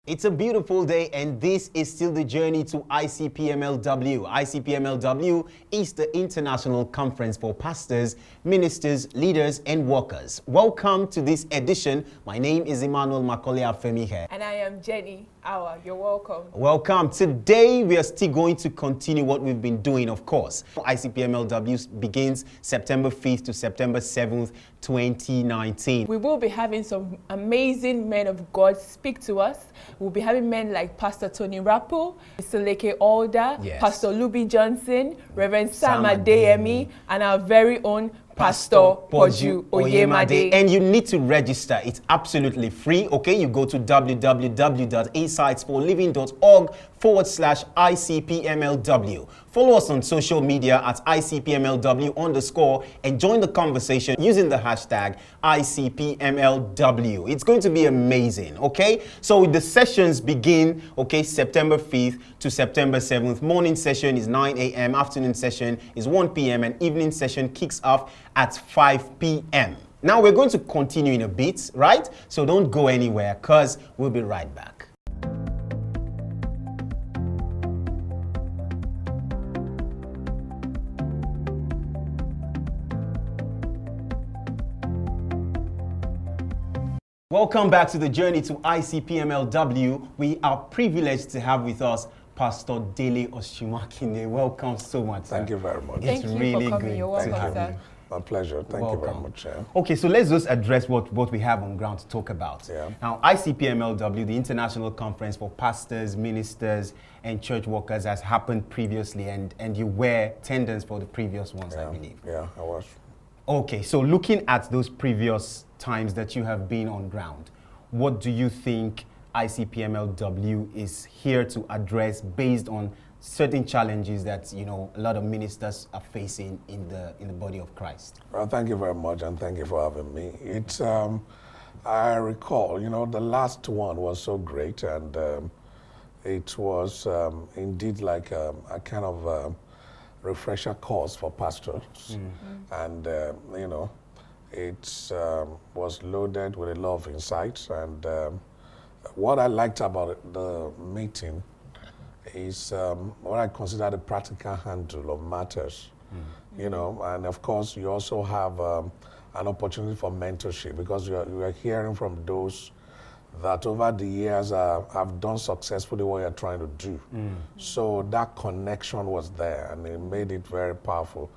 It's a beautiful day, and this is still the journey to ICPMLW. ICPMLW is the International Conference for Pastors, Ministers, Leaders, and Workers. Welcome to this edition. My name is Emmanuel Macaulay Afemihe. And I am Jenny Awa. You're welcome. Welcome. Today, we are still going to continue what we've been doing, of course. ICPMLW begins September 5th to September 7th, 2019. We will be having some amazing men of God speak to us. We'll be having men like Pastor Tony Rappo, Mr. Leke Alder, Yes. Pastor Luby Johnson, Reverend Sam Sam Adeyemi, and our very own Pastor Poju Oyemade. And you need to register. It's absolutely free. Okay, you go to www.insightsforliving.org/ICPMLW. Follow us on social media at ICPMLW_ and join the conversation using the hashtag ICPMLW. It's going to be amazing. Okay, so the sessions begin, okay, September 5th to September 7th. Morning session is 9 a.m. Afternoon session is 1 p.m. and evening session kicks off at 5 p.m. Now we're going to continue in a bit, right? So don't go anywhere because we'll be right back. Welcome back to the journey to ICPMLW. We are privileged to have with us Pastor Dele Osunmakinde. Welcome so much, sir. Thank you very much. Thank you really for coming. good You're welcome, to have sir. you. My pleasure. Thank you very much. Okay, so let's just address what we have on ground to talk about. Yeah. Now, ICPMLW, the International Conference for Pastors, Ministers, and Church Workers, has happened previously, and you were attendance for the previous ones, I believe. Yeah, I was. Okay, so looking at those previous times that you have been on ground, what do you think ICPMLW is here to address based on certain challenges that, you know, a lot of ministers are facing in the body of Christ? Well, thank you very much, and thank you for having me. It's I recall, you know, the last one was so great, and it was indeed like a kind of refresher course for pastors, and you know, it was loaded with a lot of insights, and what I liked about the meeting is what I consider the practical handle of matters, you know, and of course you also have an opportunity for mentorship, because you are hearing from those that over the years have done successfully what you're trying to do. So that connection was there, and it made it very powerful.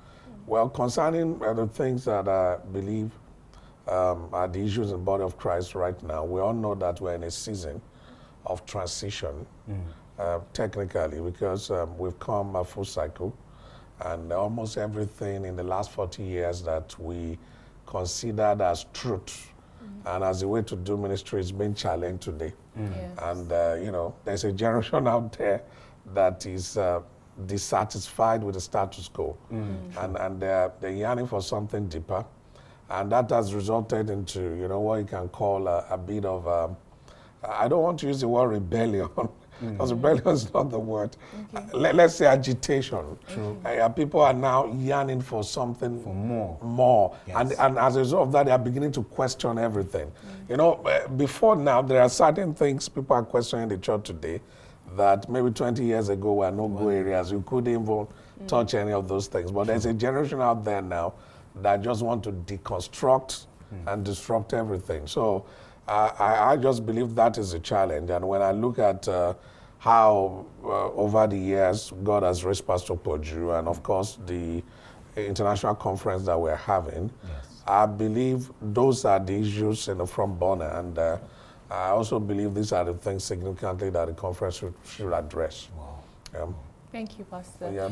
Well, concerning the things that I believe are the issues in the body of Christ right now, we all know that we're in a season of transition, technically, because we've come a full cycle, and almost everything in the last 40 years that we considered as truth and as a way to do ministry is being challenged today. Yes. And, you know, there's a generation out there that is dissatisfied with the status quo, and they're yearning for something deeper, and that has resulted into, you know, what you can call a bit of I don't want to use the word rebellion, because rebellion is not the word. Okay. Let's say agitation. People are now yearning for something more. Yes. And as a result of that, they are beginning to question everything. You know, before now, there are certain things people are questioning in the church today that maybe 20 years ago were no-go areas. You couldn't even touch any of those things. But there's a generation out there now that just want to deconstruct and disrupt everything. So I just believe that is a challenge. And when I look at how over the years God has raised Pastor Poju, and of course the international conference that we're having, I believe those are the issues in the front burner, and I also believe these are the things significantly that the conference should address. Wow. Thank you, Pastor. Yeah.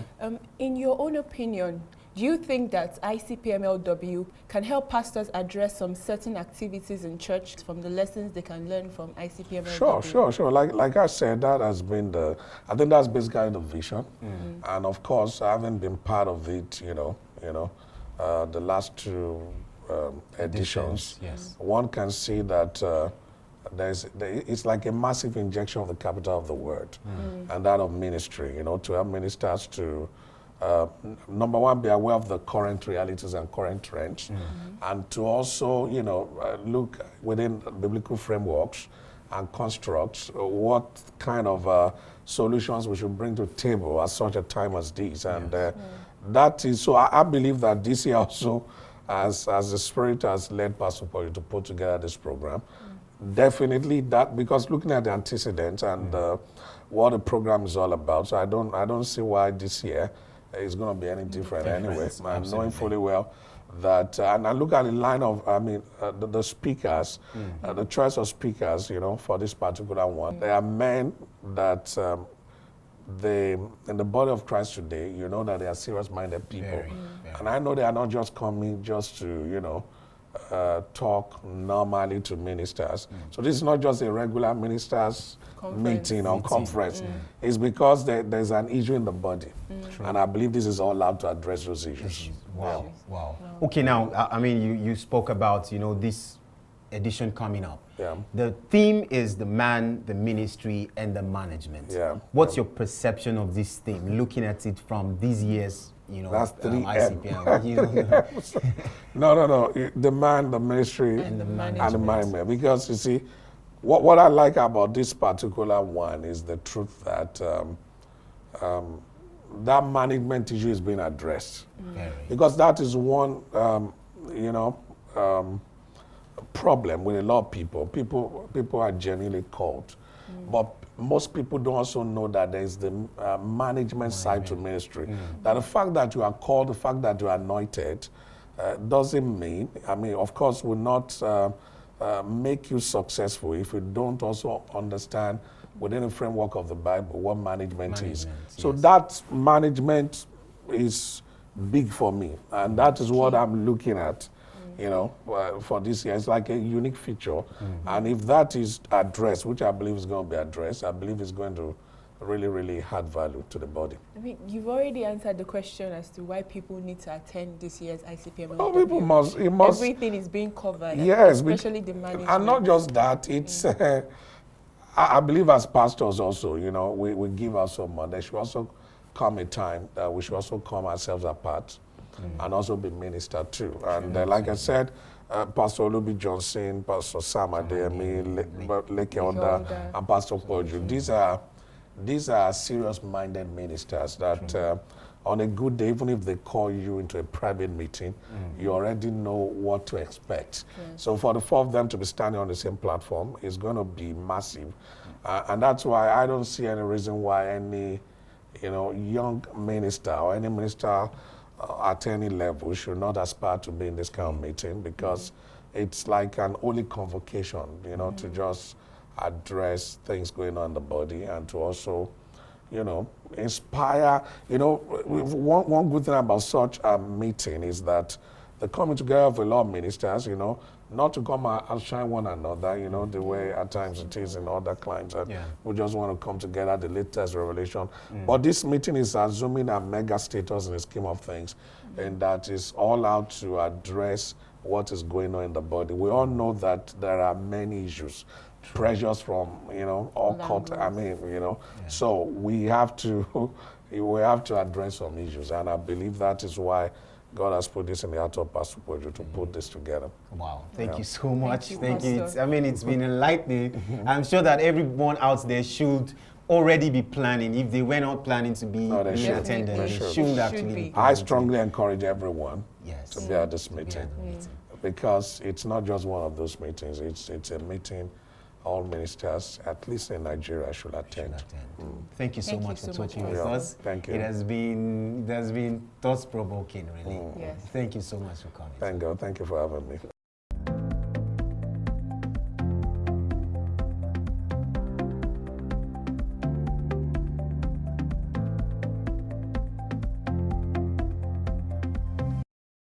In your own opinion, do you think that ICPMLW can help pastors address some certain activities in church from the lessons they can learn from ICPMLW? Sure. Like I said, that has been I think that's basically the vision. And of course, having been part of it, you know, the last two editions, yes. one can see that it's like a massive injection of the capital of the word and that of ministry, you know, to help ministers to number one, be aware of the current realities and current trends, and to also, you know, look within biblical frameworks and construct what kind of solutions we should bring to the table at such a time as this. And that is, so I believe that this year also, as the Spirit has led Pastor Paul to put together this program, definitely that, because looking at the antecedents and what the program is all about, so I don't see why this year is going to be any different anyway. I'm knowing fully well that, and I look at the line of, the speakers, the choice of speakers, for this particular one. There are men that in the body of Christ today, that they are serious-minded people. Very. And I know they are not just coming just to, talk normally to ministers. So this is not just a regular ministers meeting or conference. It's because there's an issue in the body. And I believe this is all out to address those issues. Wow. Wow. Okay, now, you spoke about, this edition coming up. Yeah. The theme is the man, the ministry, and the management. Yeah. What's your perception of this theme, looking at it from this year's, that's 3M. ICPM? No. The man, the ministry, and the management. Because you see, what I like about this particular one is the truth that that management issue is being addressed. Because that is one, problem with a lot of people. People are genuinely called. But most people don't also know that there is the management side to ministry. That the fact that you are called, the fact that you are anointed, doesn't mean, of course, will not make you successful if you don't also understand within the framework of the Bible what management is. So that management is big for me, and that is what I'm looking at. For this year, it's like a unique feature. And if that is addressed, which I believe is going to be addressed, I believe it's going to really, really add value to the body. You've already answered the question as to why people need to attend this year's ICPMLW. Oh, people must. Everything is being covered. Yes. Especially the management. And not just that, it's, I believe as pastors also, we give out so much. There should also come a time that we should also come ourselves apart and also be ministered to. And like I said, Pastor Olubi Johnson, Pastor Sam Adeyemi, Leke Oda, and Pastor Poju, these are serious-minded ministers that on a good day, even if they call you into a private meeting, you already know what to expect. So for the four of them to be standing on the same platform is going to be massive. And that's why I don't see any reason why any young minister or any minister at any level should not aspire to be in this kind of meeting, because it's like an holy convocation, to just address things going on in the body and to also, inspire. One good thing about such a meeting is that the coming together of a lot of ministers, not to come and outshine one another, the way at times it is in other climes. We just want to come together, the latest revelation. But this meeting is assuming a mega status in the scheme of things, and that is all out to address what is going on in the body. We all know that there are many issues, pressures from, all cult, so we have to address some issues, and I believe that is why God has put this in the heart of Pastor Poju to put this together. Wow. Thank you so much. Thank you. It's been enlightening. I'm sure that everyone out there should already be planning. If they were not planning to be attending, they should actually be. I strongly encourage everyone to be at this meeting, because it's not just one of those meetings. It's a meeting all ministers, at least in Nigeria, should attend. Thank you so much for talking with us. Thank you. It has been thought-provoking, really. Yes. Thank you so much for coming. Thank God. Thank you for having me.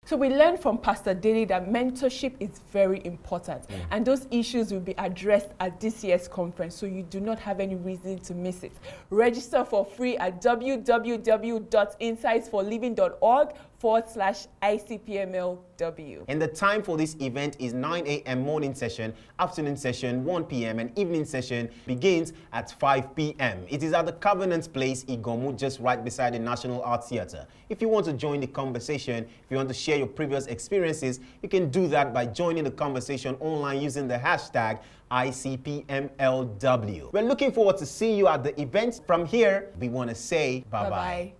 So we learned from Pastor Dele that mentorship is very important, and those issues will be addressed at this year's conference, so you do not have any reason to miss it. Register for free at www.insightsforliving.org facebook.com/ICPMLW. And the time for this event is 9 a.m. morning session, afternoon session 1 p.m. and evening session begins at 5 p.m. It is at the Covenant Place, Iganmu, just right beside the National Art Theatre. If you want to join the conversation, if you want to share your previous experiences, you can do that by joining the conversation online using the hashtag ICPMLW. We're looking forward to seeing you at the event. From here, we want to say bye-bye. Bye-bye.